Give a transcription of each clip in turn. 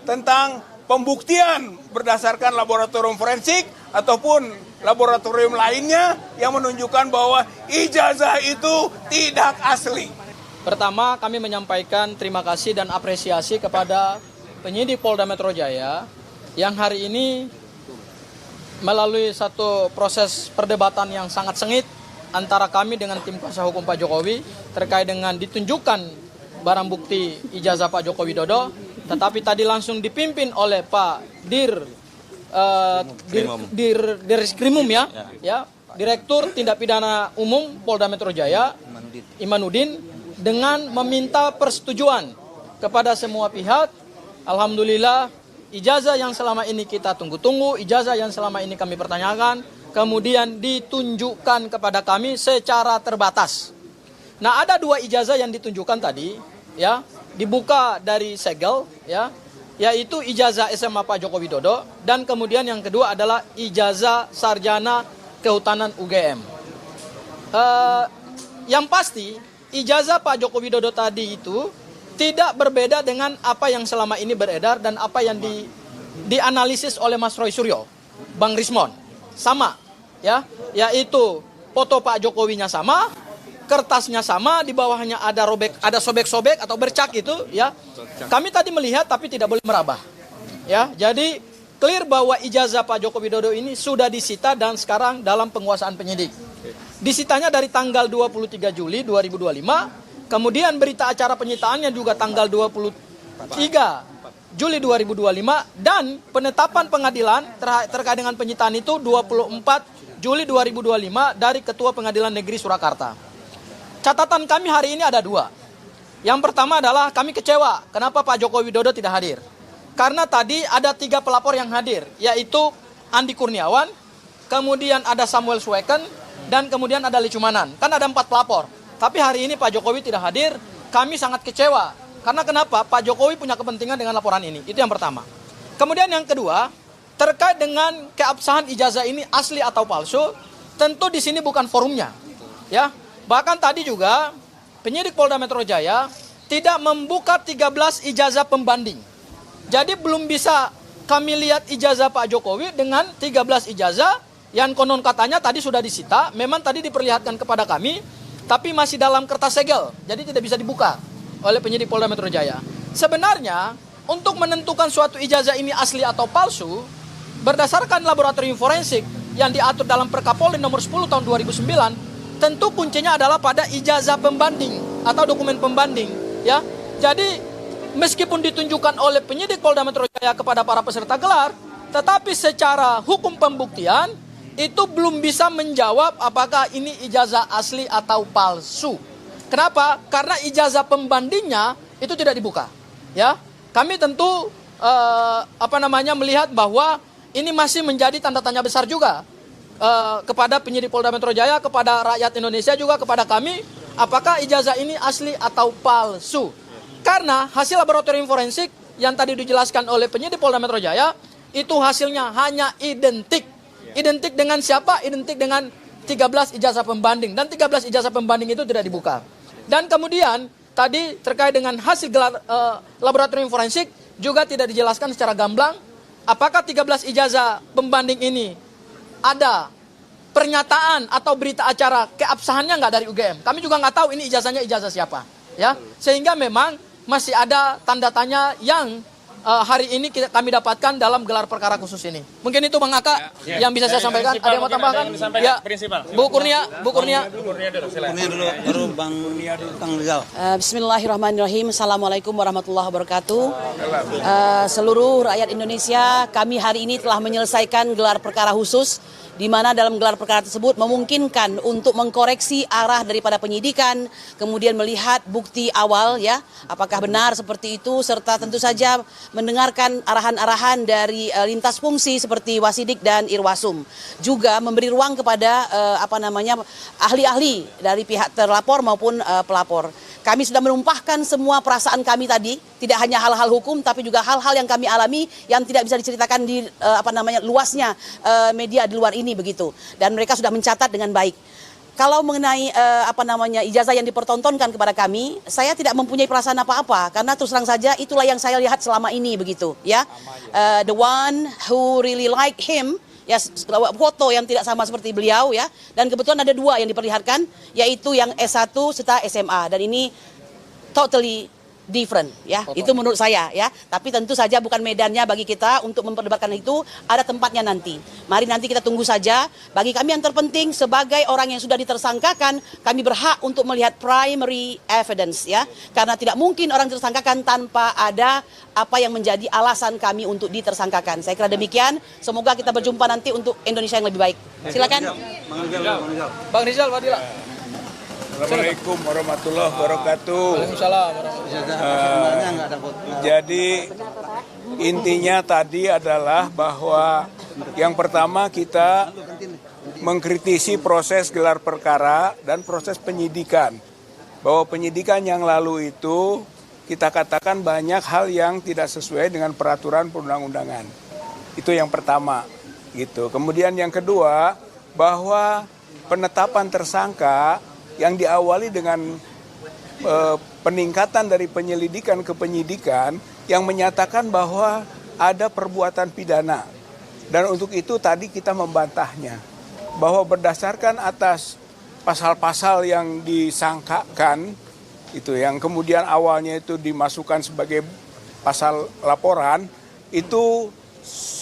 tentang pembuktian berdasarkan laboratorium forensik ataupun laboratorium lainnya yang menunjukkan bahwa ijazah itu tidak asli. Pertama, kami menyampaikan terima kasih dan apresiasi kepada penyidik Polda Metro Jaya yang hari ini melalui satu proses perdebatan yang sangat sengit antara kami dengan tim kuasa hukum Pak Jokowi terkait dengan ditunjukkan barang bukti ijazah Pak Joko Widodo, tetapi tadi langsung dipimpin oleh Pak Direskrimum ya, Direktur Tindak Pidana Umum Polda Metro Jaya, Imanuddin, dengan meminta persetujuan kepada semua pihak. Alhamdulillah, ijazah yang selama ini kita tunggu-tunggu, ijazah yang selama ini kami pertanyakan, kemudian ditunjukkan kepada kami secara terbatas. Nah, ada 2 ijazah yang ditunjukkan tadi, ya, dibuka dari segel, ya, yaitu ijazah SMA Pak Joko Widodo, dan kemudian yang kedua adalah ijazah sarjana kehutanan UGM. Yang pasti, ijazah Pak Joko Widodo tadi itu tidak berbeda dengan apa yang selama ini beredar dan apa yang dianalisis oleh Mas Roy Suryo, Bang Rismon. Sama, ya, yaitu foto Pak Jokowinya sama, kertasnya sama, di bawahnya ada sobek-sobek atau bercak itu, ya. Kami tadi melihat tapi tidak boleh merabah. Ya, jadi clear bahwa ijazah Pak Joko Widodo ini sudah disita dan sekarang dalam penguasaan penyidik. Disitanya dari tanggal 23 Juli 2025, kemudian berita acara penyitaannya juga tanggal 23 Juli 2025, dan penetapan pengadilan terkait dengan penyitaan itu 24 Juli 2025 dari Ketua Pengadilan Negeri Surakarta. Catatan kami hari ini ada 2. Yang pertama adalah kami kecewa kenapa Pak Joko Widodo tidak hadir. Karena tadi ada 3 pelapor yang hadir, yaitu Andi Kurniawan, kemudian ada Samuel Sweken, dan kemudian ada Licumanan. Kan ada 4 pelapor. Tapi hari ini Pak Jokowi tidak hadir, kami sangat kecewa. Karena kenapa? Pak Jokowi punya kepentingan dengan laporan ini. Itu yang pertama. Kemudian yang kedua, terkait dengan keabsahan ijazah ini asli atau palsu, tentu di sini bukan forumnya. Ya. Bahkan tadi juga penyidik Polda Metro Jaya tidak membuka 13 ijazah pembanding. Jadi belum bisa kami lihat ijazah Pak Jokowi dengan 13 ijazah yang konon katanya tadi sudah disita, memang tadi diperlihatkan kepada kami, tapi masih dalam kertas segel, jadi tidak bisa dibuka oleh penyidik Polda Metro Jaya. Sebenarnya, untuk menentukan suatu ijazah ini asli atau palsu, berdasarkan laboratorium forensik yang diatur dalam Perkapolri nomor 10 tahun 2009, tentu kuncinya adalah pada ijazah pembanding atau dokumen pembanding, ya. Jadi meskipun ditunjukkan oleh penyidik Polda Metro Jaya kepada para peserta gelar, tetapi secara hukum pembuktian itu belum bisa menjawab apakah ini ijazah asli atau palsu. Kenapa? Karena ijazah pembandingnya itu tidak dibuka, ya. Kami tentu melihat bahwa ini masih menjadi tanda tanya besar juga kepada penyidik Polda Metro Jaya, kepada rakyat Indonesia juga, kepada kami, apakah ijazah ini asli atau palsu. Karena hasil laboratorium forensik yang tadi dijelaskan oleh penyidik Polda Metro Jaya, itu hasilnya hanya identik. Identik dengan siapa? Identik dengan 13 ijazah pembanding. Dan 13 ijazah pembanding itu tidak dibuka. Dan kemudian tadi terkait dengan hasil laboratorium forensik juga tidak dijelaskan secara gamblang apakah 13 ijazah pembanding ini ada pernyataan atau berita acara keabsahannya nggak dari UGM. Kami juga nggak tahu ini ijazahnya ijazah siapa, ya. Sehingga memang masih ada tanda tanya yang hari ini kami dapatkan dalam gelar perkara khusus ini. Mungkin itu Bang Aka yang bisa saya sampaikan. Ada yang mau tambahkan? Ya, Bu Kurnia dulu, baru Bang Rizal. Bismillahirrahmanirrahim. Assalamualaikum warahmatullahi wabarakatuh. Seluruh rakyat Indonesia, kami hari ini telah menyelesaikan gelar perkara khusus, di mana dalam gelar perkara tersebut memungkinkan untuk mengkoreksi arah daripada penyidikan, kemudian melihat bukti awal, ya, apakah benar seperti itu, serta tentu saja mendengarkan arahan-arahan dari lintas fungsi seperti Wasidik dan Irwasum. Juga memberi ruang kepada ahli-ahli dari pihak terlapor maupun pelapor. Kami sudah menumpahkan semua perasaan kami tadi, tidak hanya hal-hal hukum, tapi juga hal-hal yang kami alami yang tidak bisa diceritakan di luasnya media di luar ini begitu. Dan mereka sudah mencatat dengan baik. kalau mengenai ijazah yang dipertontonkan kepada kami, saya tidak mempunyai perasaan apa-apa karena terus terang saja itulah yang saya lihat selama ini begitu ya. The one who really like him, ya, foto yang tidak sama seperti beliau ya, dan kebetulan ada 2 yang diperlihatkan, yaitu yang S1 serta SMA, dan ini totally different ya, itu menurut saya ya. Tapi tentu saja bukan medannya bagi kita untuk memperdebatkan itu, ada tempatnya nanti. Mari nanti kita tunggu saja. Bagi kami yang terpenting sebagai orang yang sudah ditersangkakan, kami berhak untuk melihat primary evidence ya, karena tidak mungkin orang tersangkakan tanpa ada apa yang menjadi alasan kami untuk ditersangkakan. Saya kira demikian. Semoga kita berjumpa nanti untuk Indonesia yang lebih baik. Silakan. Bang Rizal, Fadila. Assalamualaikum warahmatullahi wabarakatuh. Waalaikumsalam. Jadi intinya tadi adalah bahwa yang pertama kita mengkritisi proses gelar perkara dan proses penyidikan. Bahwa penyidikan yang lalu itu kita katakan banyak hal yang tidak sesuai dengan peraturan perundang-undangan. Itu yang pertama gitu. Kemudian yang kedua, bahwa penetapan tersangka yang diawali dengan peningkatan dari penyelidikan ke penyidikan yang menyatakan bahwa ada perbuatan pidana. Dan untuk itu tadi kita membantahnya bahwa berdasarkan atas pasal-pasal yang disangkakan itu, yang kemudian awalnya itu dimasukkan sebagai pasal laporan, itu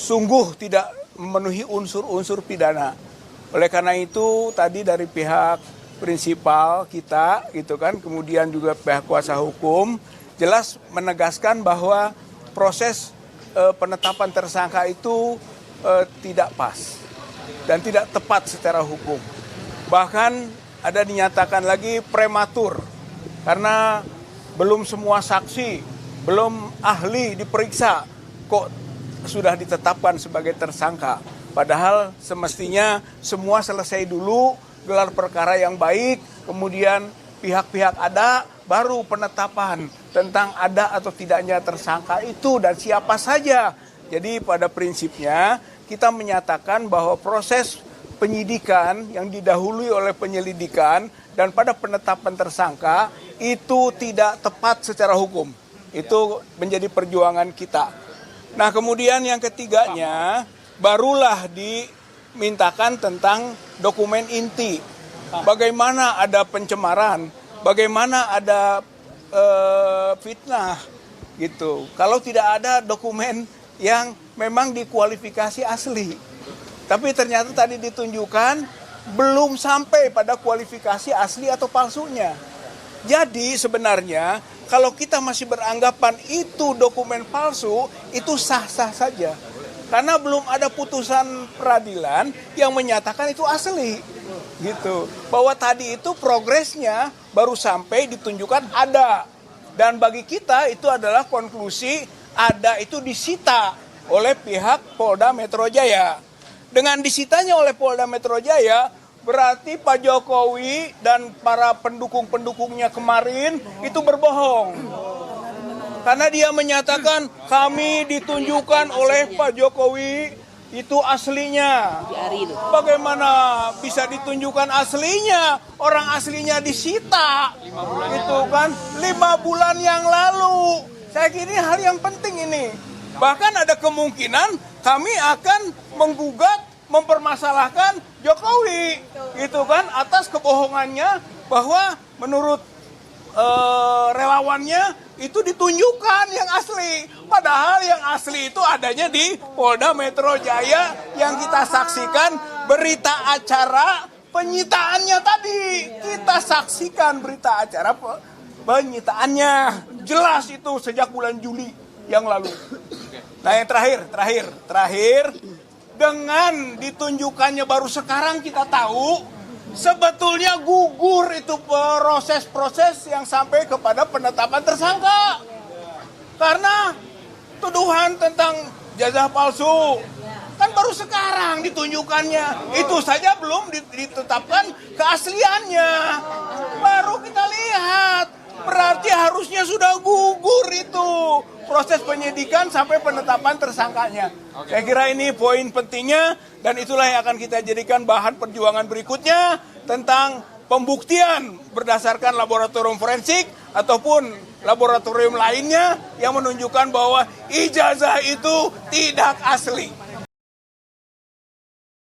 sungguh tidak memenuhi unsur-unsur pidana. Oleh karena itu tadi dari pihak prinsipal kita gitu kan, kemudian juga pihak kuasa hukum jelas menegaskan bahwa proses penetapan tersangka itu tidak pas dan tidak tepat secara hukum. Bahkan ada dinyatakan lagi prematur karena belum semua saksi, belum ahli diperiksa kok sudah ditetapkan sebagai tersangka. Padahal semestinya semua selesai dulu, gelar perkara yang baik, kemudian pihak-pihak ada, baru penetapan tentang ada atau tidaknya tersangka itu dan siapa saja. Jadi pada prinsipnya kita menyatakan bahwa proses penyidikan yang didahului oleh penyelidikan dan pada penetapan tersangka itu tidak tepat secara hukum. Itu menjadi perjuangan kita. Nah kemudian yang ketiganya barulah dimintakan tentang dokumen inti. Bagaimana ada pencemaran, bagaimana ada fitnah gitu. Kalau tidak ada dokumen yang memang dikualifikasi asli. Tapi ternyata tadi ditunjukkan belum sampai pada kualifikasi asli atau palsunya. Jadi sebenarnya kalau kita masih beranggapan itu dokumen palsu, itu sah-sah saja. Karena belum ada putusan peradilan yang menyatakan itu asli. Gitu. Bahwa tadi itu progresnya baru sampai ditunjukkan ada. Dan bagi kita itu adalah konklusi ada itu disita oleh pihak Polda Metro Jaya. Dengan disitanya oleh Polda Metro Jaya, berarti Pak Jokowi dan para pendukung-pendukungnya kemarin itu berbohong. Karena dia menyatakan kami ditunjukkan oleh Pak Jokowi itu aslinya. Bagaimana bisa ditunjukkan aslinya? Orang aslinya disita. Itu kan 5 bulan yang lalu. Saya kira ini hal yang penting ini. Bahkan ada kemungkinan kami akan menggugat, mempermasalahkan Jokowi, gitu kan, atas kebohongannya bahwa menurut relawannya itu ditunjukkan yang asli. Padahal yang asli itu adanya di Polda Metro Jaya yang kita saksikan berita acara penyitaannya tadi. Kita saksikan berita acara penyitaannya. Jelas itu sejak bulan Juli yang lalu. Nah yang terakhir, dengan ditunjukkannya baru sekarang kita tahu sebetulnya gugur itu proses-proses yang sampai kepada penetapan tersangka. Karena tuduhan tentang ijazah palsu kan baru sekarang ditunjukkannya. Itu saja belum ditetapkan keasliannya. Baru kita lihat. Berarti harusnya sudah gugur itu proses penyidikan sampai penetapan tersangkanya. Saya kira ini poin pentingnya dan itulah yang akan kita jadikan bahan perjuangan berikutnya tentang pembuktian berdasarkan laboratorium forensik ataupun laboratorium lainnya yang menunjukkan bahwa ijazah itu tidak asli.